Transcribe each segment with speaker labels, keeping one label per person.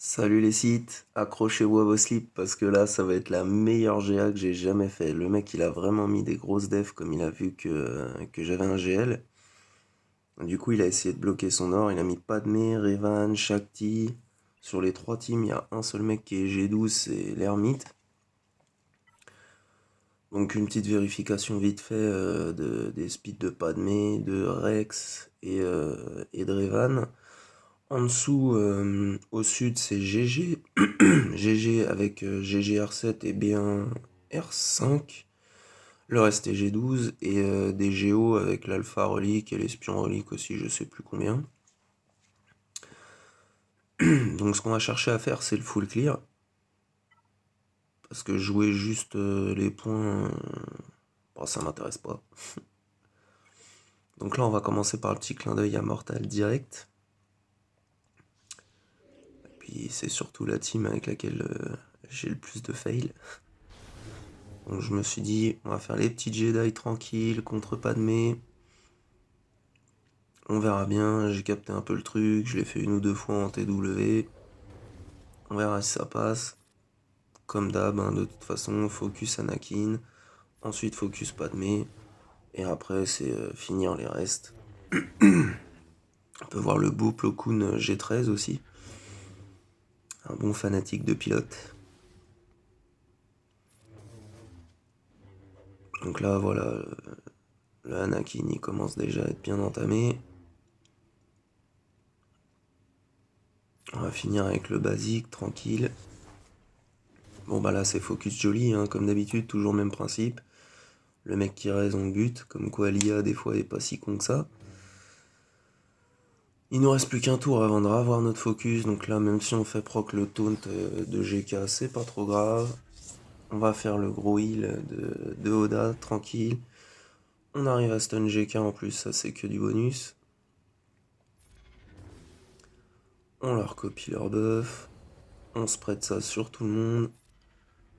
Speaker 1: Salut les sites, accrochez-vous à vos slips parce que là ça va être la meilleure GA que j'ai jamais fait. Le mec il a vraiment mis des grosses defs comme il a vu que j'avais un GL. Du coup il a essayé de bloquer son or, il a mis Padmé, Revan, Shakti. Sur les trois teams il y a un seul mec qui est G12, c'est l'ermite. Donc une petite vérification vite fait des speeds de Padmé, de Rex et de Revan. En dessous, au sud, c'est GG. GG avec GG-R7 et B1-R5. Le reste est G12 et des Géos avec l'Alpha Relique et l'Espion Relique aussi, je sais plus combien. Donc ce qu'on va chercher à faire, c'est le full clear. Parce que jouer juste les points, bon, ça m'intéresse pas. Donc là, on va commencer par le petit clin d'œil à Mortal direct. Et puis c'est surtout la team avec laquelle j'ai le plus de fail. Donc je me suis dit, on va faire les petits Jedi tranquilles contre Padmé. On verra bien, j'ai capté un peu le truc, je l'ai fait une ou deux fois en TW. On verra si ça passe. Comme d'hab, hein, de toute façon, focus Anakin, ensuite focus Padmé, et après c'est finir les restes. On peut voir le beau Plo Koon G13 aussi. Un bon fanatique de pilote. Donc là voilà, le Anakin il commence déjà à être bien entamé. On va finir avec le basique, tranquille. Bon bah là c'est focus joli, hein, comme d'habitude, toujours même principe. Le mec qui raise on bute, comme quoi l'IA des fois est pas si con que ça. Il nous reste plus qu'un tour avant de revoir notre focus, donc là même si on fait proc le taunt de GK, c'est pas trop grave. On va faire le gros heal de Oda, tranquille. On arrive à stun GK en plus, ça c'est que du bonus. On leur copie leur buff. On spread ça sur tout le monde.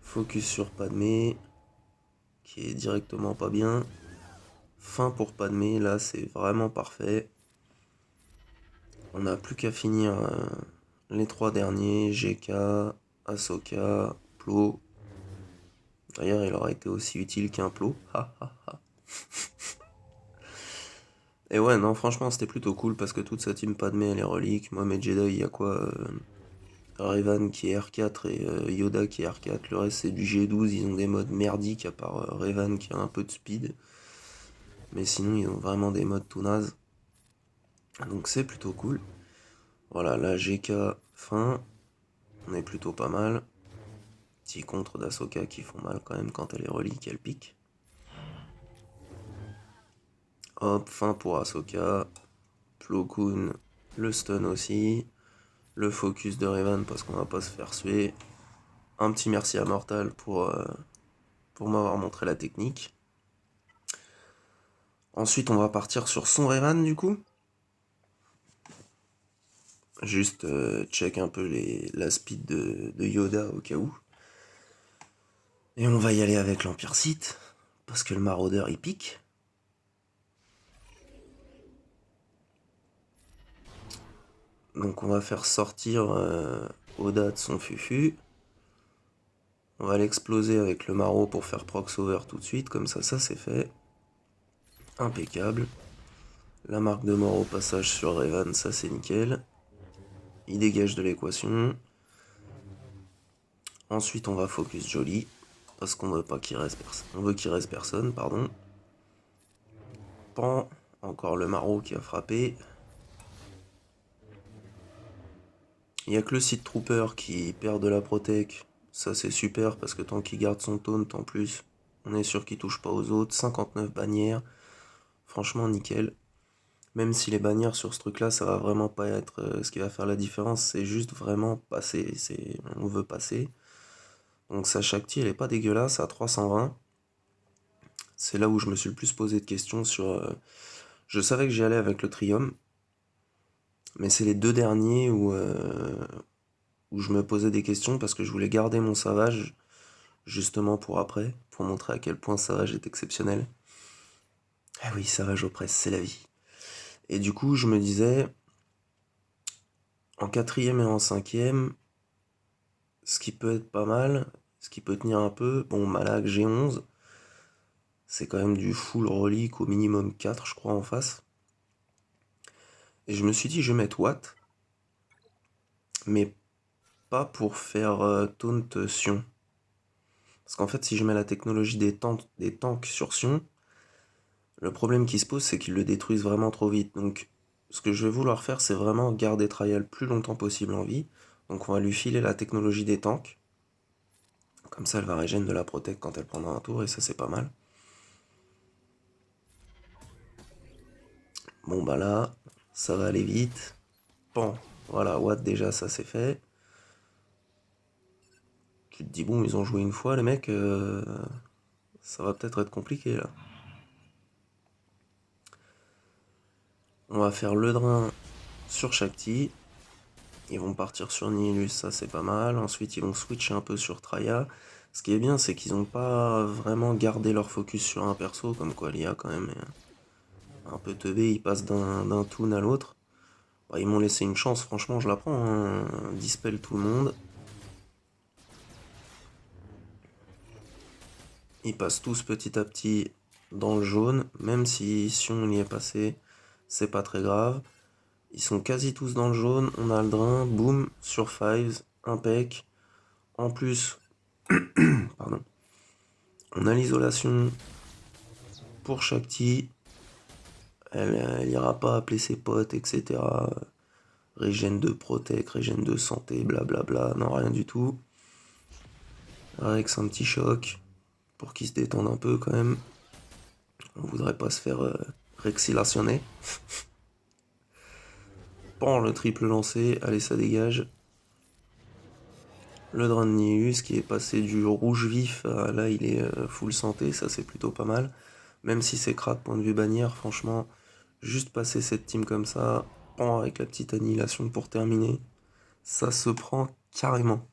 Speaker 1: Focus sur Padmé, qui est directement pas bien. Fin pour Padmé, là c'est vraiment parfait. On n'a plus qu'à finir les trois derniers, GK, Ahsoka, Plo. D'ailleurs, il aurait été aussi utile qu'un Plo. Et ouais, non, franchement, c'était plutôt cool parce que toute sa team Padmé, elle est relique. Moi, mes Jedi, il y a quoi Revan qui est R4 et Yoda qui est R4. Le reste, c'est du G12. Ils ont des modes merdiques à part Revan qui a un peu de speed. Mais sinon, ils ont vraiment des modes tout nazes. Donc, c'est plutôt cool. Voilà, la GK fin. On est plutôt pas mal. Petit contre d'Ahsoka qui font mal quand même quand elle est relique, elle pique. Hop, fin pour Ahsoka. Plo Koon, le stun aussi. Le focus de Revan parce qu'on va pas se faire suer. Un petit merci à Mortal pour m'avoir montré la technique. Ensuite, on va partir sur son Revan du coup. Juste check un peu la speed de Yoda au cas où. Et on va y aller avec l'Empire Sith. Parce que le maraudeur il pique. Donc on va faire sortir Oda de son fufu. On va l'exploser avec le maraud pour faire proc over tout de suite. Comme ça c'est fait. Impeccable. La marque de mort au passage sur Revan, ça c'est nickel. Il dégage de l'équation. Ensuite, on va focus joli. Parce qu'on veut pas qu'il reste personne. On veut qu'il reste personne, pardon. Pan. Encore le maraud qui a frappé. Il n'y a que le Sith Trooper qui perd de la protec. Ça c'est super parce que tant qu'il garde son taunt en plus, on est sûr qu'il touche pas aux autres. 59 bannières. Franchement nickel. Même si les bannières sur ce truc là, ça va vraiment pas être ce qui va faire la différence. C'est juste vraiment passer. On veut passer. Donc sa Shakti elle est pas dégueulasse à 320. C'est là où je me suis le plus posé de questions sur... je savais que j'y allais avec le Trium, mais c'est les deux derniers où je me posais des questions parce que je voulais garder mon Savage justement pour après, pour montrer à quel point Savage est exceptionnel. Ah oui, Savage oppresse, c'est la vie. Et du coup, je me disais, en quatrième et en cinquième, Ce qui peut être pas mal, ce qui peut tenir un peu. Bon, Malak G11, c'est quand même du full relique au minimum 4, je crois, en face. Et je me suis dit, je vais mettre Watt, mais pas pour faire taunt Sion. Parce qu'en fait, si je mets la technologie des tanks sur Sion, le problème qui se pose, c'est qu'ils le détruisent vraiment trop vite. Donc, ce que je vais vouloir faire, c'est vraiment garder Trial plus longtemps possible en vie. Donc, on va lui filer la technologie des tanks. Comme ça, elle va régénérer de la protect quand elle prendra un tour, et ça, c'est pas mal. Bon, bah là, ça va aller vite. Pan. Voilà, Watt, déjà, ça c'est fait. Tu te dis, bon, ils ont joué une fois, les mecs, ça va peut-être être compliqué, là. On va faire le drain sur Shakti. Ils vont partir sur Nihilus, ça c'est pas mal. Ensuite, ils vont switcher un peu sur Traya. Ce qui est bien, c'est qu'ils n'ont pas vraiment gardé leur focus sur un perso, comme quoi l'IA quand même est un peu teubé, ils passent d'un toon à l'autre. Bah, ils m'ont laissé une chance, franchement, je la prends, hein. Dispel tout le monde. Ils passent tous petit à petit dans le jaune, même si on y est passé, c'est pas très grave. Ils sont quasi tous dans le jaune, on a le drain, boum, sur Fives, impec. En plus, pardon, on a l'isolation pour Shakti. Elle ira pas appeler ses potes, etc. Régène de protec, régène de santé, blablabla, non, rien du tout. Rex, un petit choc pour qu'il se détende un peu quand même. On voudrait pas se faire rexilationner. Pan, le triple lancé, allez, ça dégage. Le drain de Nihilus qui est passé du rouge vif à là, il est full santé, ça c'est plutôt pas mal. Même si c'est crade point de vue bannière, franchement, juste passer cette team comme ça, pan avec la petite annihilation pour terminer, ça se prend carrément.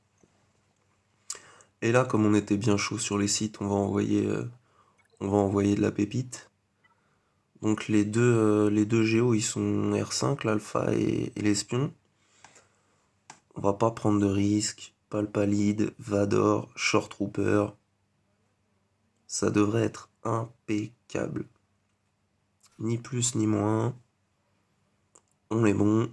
Speaker 1: Et là, comme on était bien chaud sur les sites, on va envoyer de la pépite. Donc les deux géos, ils sont R5, l'alpha et l'espion. On va pas prendre de risques. Palpalide, Vador, Short Trooper. Ça devrait être impeccable. Ni plus ni moins. On est bon.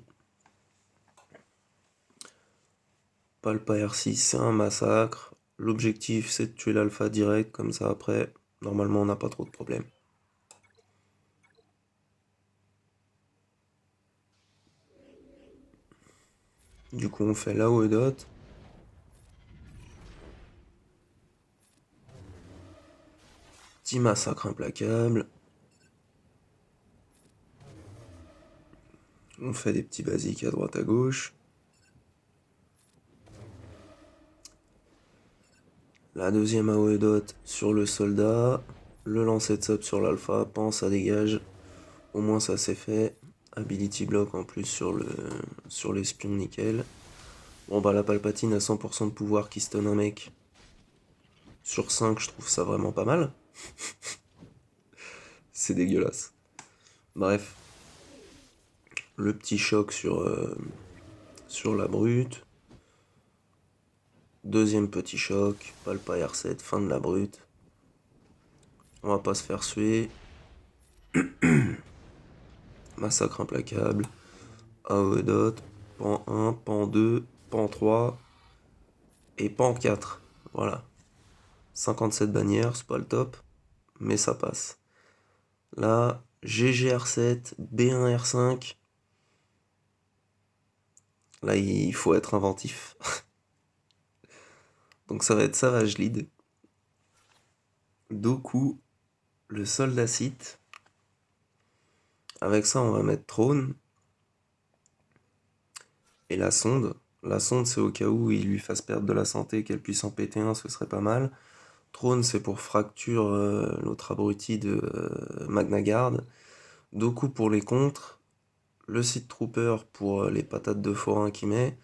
Speaker 1: Palpa R6, c'est un massacre. L'objectif, c'est de tuer l'alpha direct, comme ça après, normalement, on n'a pas trop de problèmes. Du coup, on fait la dot. Petit massacre implacable. On fait des petits basiques à droite à gauche. La deuxième dot sur le soldat. Le lancer de sub sur l'alpha. Pense, ça dégage. Au moins ça c'est fait. Ability block en plus sur l'espion, nickel. Bon bah la Palpatine a 100% de pouvoir qui stun un mec. Sur 5, je trouve ça vraiment pas mal. C'est dégueulasse. Bref. Le petit choc sur la brute. Deuxième petit choc. Palpa R7, fin de la brute. On va pas se faire suer. Massacre implacable. Dot. Pan 1, pan 2, pan 3. Et pan 4. Voilà. 57 bannières, c'est pas le top. Mais ça passe. Là, GGR7, B1R5. Là, il faut être inventif. Donc ça va être Savage Lead. Doku, le soldat site. Avec ça, on va mettre Trône. Et la sonde. La sonde, c'est au cas où il lui fasse perdre de la santé, qu'elle puisse en péter un, ce serait pas mal. Trône, c'est pour fracture l'autre abruti de Magna Guard. Doku pour les contres. Le Sith Trooper pour les patates de forain qu'il met.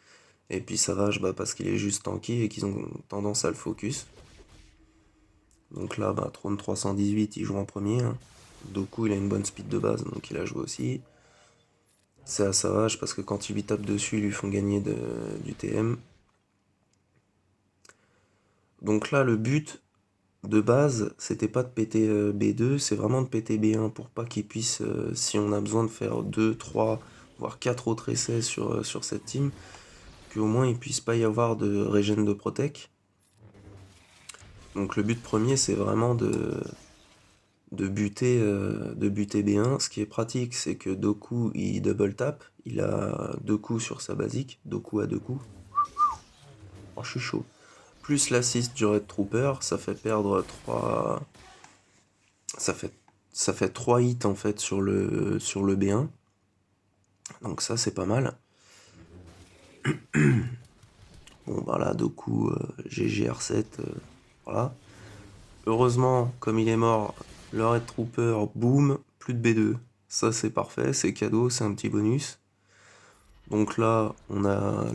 Speaker 1: Et puis Savage, bah, parce qu'il est juste tanky et qu'ils ont tendance à le focus. Donc là, bah, Trône 318, il joue en premier. Hein. Doku, il a une bonne speed de base, donc il a joué aussi. C'est à Savage parce que quand il lui tape dessus, ils lui font gagner du TM. Donc là, le but de base, c'était pas de péter B2, c'est vraiment de péter B1 pour pas qu'il puisse, si on a besoin de faire 2, 3, voire 4 autres essais sur cette team, qu'au moins il puisse pas y avoir de régène de protec. Donc le but premier, c'est vraiment de buter B1. Ce qui est pratique, c'est que Doku, il double tap, il a 2 coups sur sa basique, Doku à 2 coups. Oh, je suis chaud. Plus l'assist du Red Trooper, ça fait perdre 3... Ça fait 3 hits en fait sur le B1. Donc ça c'est pas mal. Bon bah là, Doku, GGR7, voilà. Heureusement, comme il est mort, le Red Trooper, boum, plus de B2. Ça c'est parfait, c'est cadeau, c'est un petit bonus. Donc là, on a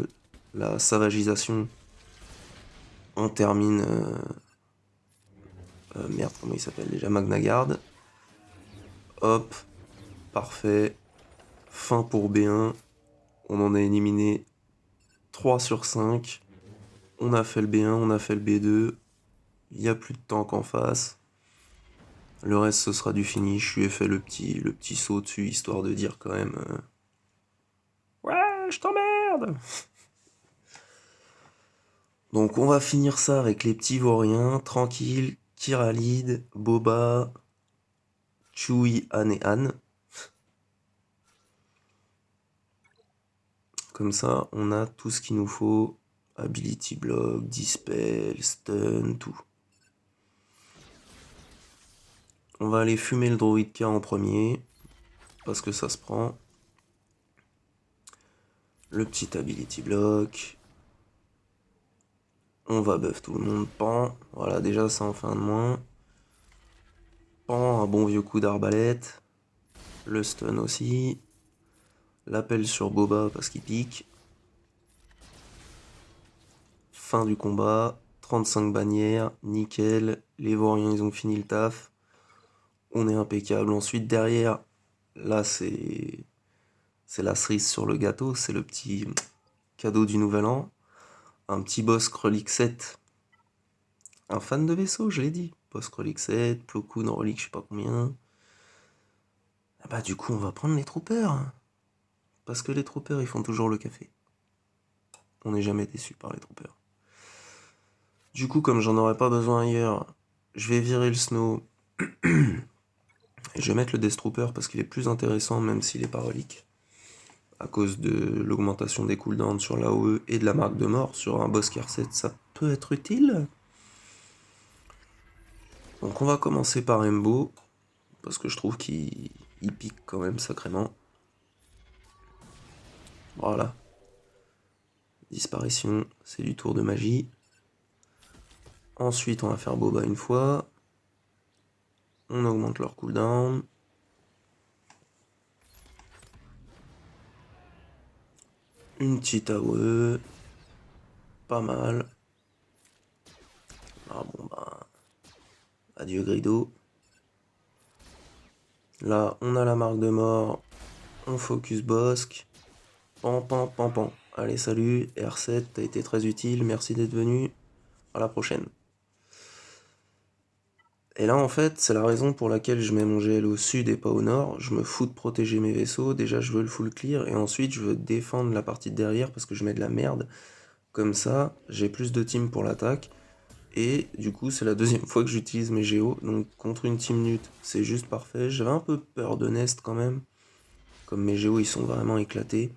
Speaker 1: la savagisation. On termine... merde, comment il s'appelle déjà? Magna Guard. Hop, parfait. Fin pour B1. On en a éliminé 3 sur 5. On a fait le B1, on a fait le B2. Il n'y a plus de tank en face. Le reste, ce sera du finish. Je lui ai fait le petit saut dessus, histoire de dire quand même... Ouais, je t'emmerde. Donc on va finir ça avec les petits vauriens, tranquille, Kyralid, Boba, Chewie, Han et Han. Comme ça, on a tout ce qu'il nous faut. Ability Block, Dispel, Stun, tout. On va aller fumer le Droid K en premier, parce que ça se prend. Le petit Ability Block. On va buff tout le monde. Pan. Voilà, déjà ça en fait un de moins. Pan, un bon vieux coup d'arbalète. Le stun aussi. L'appel sur Boba parce qu'il pique. Fin du combat. 35 bannières. Nickel. Les Vauriens, ils ont fini le taf. On est impeccable. Ensuite, derrière, là, c'est la cerise sur le gâteau. C'est le petit cadeau du nouvel an. Un petit boss relique 7. Un fan de vaisseau, je l'ai dit. Boss relique 7, Plo Koon relique je sais pas combien. Ah bah du coup on va prendre les troopers. Parce que les troopers ils font toujours le café. On n'est jamais déçu par les troopers. Du coup comme j'en aurais pas besoin ailleurs, je vais virer le snow. Et je vais mettre le Death Trooper parce qu'il est plus intéressant même s'il est pas relique. À cause de l'augmentation des cooldowns sur l'AOE et de la marque de mort sur un boss Tier 7, ça peut être utile. Donc on va commencer par Embo. Parce que je trouve qu'il pique quand même sacrément. Voilà. Disparition, c'est du tour de magie. Ensuite, on va faire Boba une fois. On augmente leur cooldown. Une petite AOE. Pas mal. Ah bon bah... Adieu Grido. Là, on a la marque de mort. On focus Bosque. Pan, pan, pan, pan. Allez, salut. R7, t'as été très utile. Merci d'être venu. À la prochaine. Et là, en fait, c'est la raison pour laquelle je mets mon GL au sud et pas au nord. Je me fous de protéger mes vaisseaux. Déjà, je veux le full clear. Et ensuite, je veux défendre la partie de derrière parce que je mets de la merde. Comme ça, j'ai plus de team pour l'attaque. Et du coup, c'est la deuxième fois que j'utilise mes géos. Donc, contre une team nut, c'est juste parfait. J'avais un peu peur de Nest quand même. Comme mes géos, ils sont vraiment éclatés.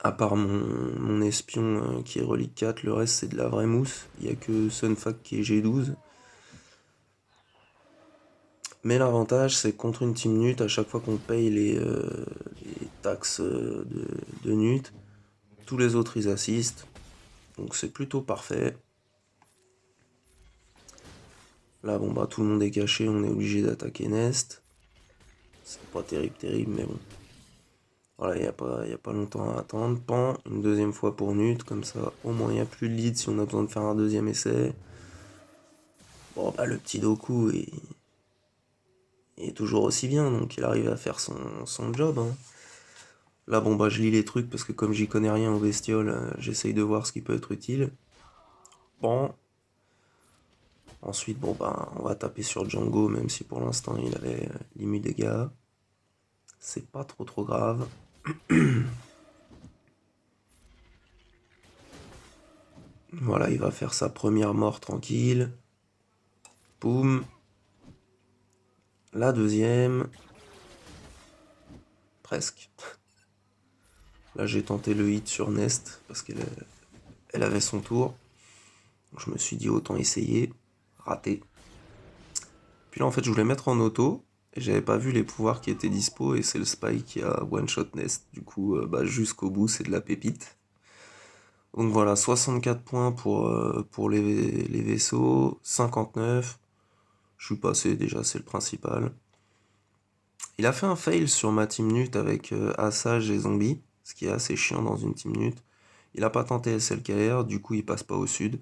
Speaker 1: À part mon espion qui est relique 4, le reste, c'est de la vraie mousse. Il n'y a que Sunfac qui est G12. Mais l'avantage, c'est que contre une team nut, à chaque fois qu'on paye les taxes de nut, tous les autres ils assistent. Donc c'est plutôt parfait. Là, bon bah tout le monde est caché, on est obligé d'attaquer Nest. C'est pas terrible, mais bon. Voilà, il n'y a pas longtemps à attendre. Pan, une deuxième fois pour nut, comme ça au moins il n'y a plus de lead si on a besoin de faire un deuxième essai. Bon bah le petit Doku est toujours aussi bien, donc il arrive à faire son job. Hein. Là, bon, bah, je lis les trucs parce que comme j'y connais rien aux bestioles, j'essaye de voir ce qui peut être utile. Bon, Ensuite, bon ben, on va taper sur Django, même si pour l'instant il avait limite dégâts. C'est pas trop grave. Voilà, il va faire sa première mort tranquille. Boum. La deuxième. Presque. Là, j'ai tenté le hit sur Nest parce qu'elle avait son tour. Donc, je me suis dit autant essayer. Raté. Puis là, en fait, je voulais mettre en auto. Et j'avais pas vu les pouvoirs qui étaient dispo. Et c'est le spy qui a one-shot Nest. Du coup, bah, jusqu'au bout, c'est de la pépite. Donc voilà, 64 points pour les vaisseaux. 59. Je suis passé déjà, c'est le principal. Il a fait un fail sur ma team nut avec Assage et Zombie, ce qui est assez chiant dans une team nut. Il a pas tenté SLKR, du coup il passe pas au sud.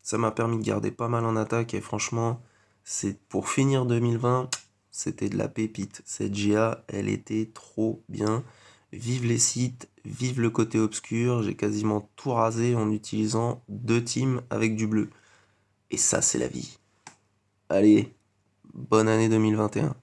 Speaker 1: Ça m'a permis de garder pas mal en attaque et franchement, c'est pour finir 2020, c'était de la pépite. Cette GA, elle était trop bien. Vive les sites, vive le côté obscur, j'ai quasiment tout rasé en utilisant 2 teams avec du bleu. Et ça, c'est la vie. Allez, bonne année 2021.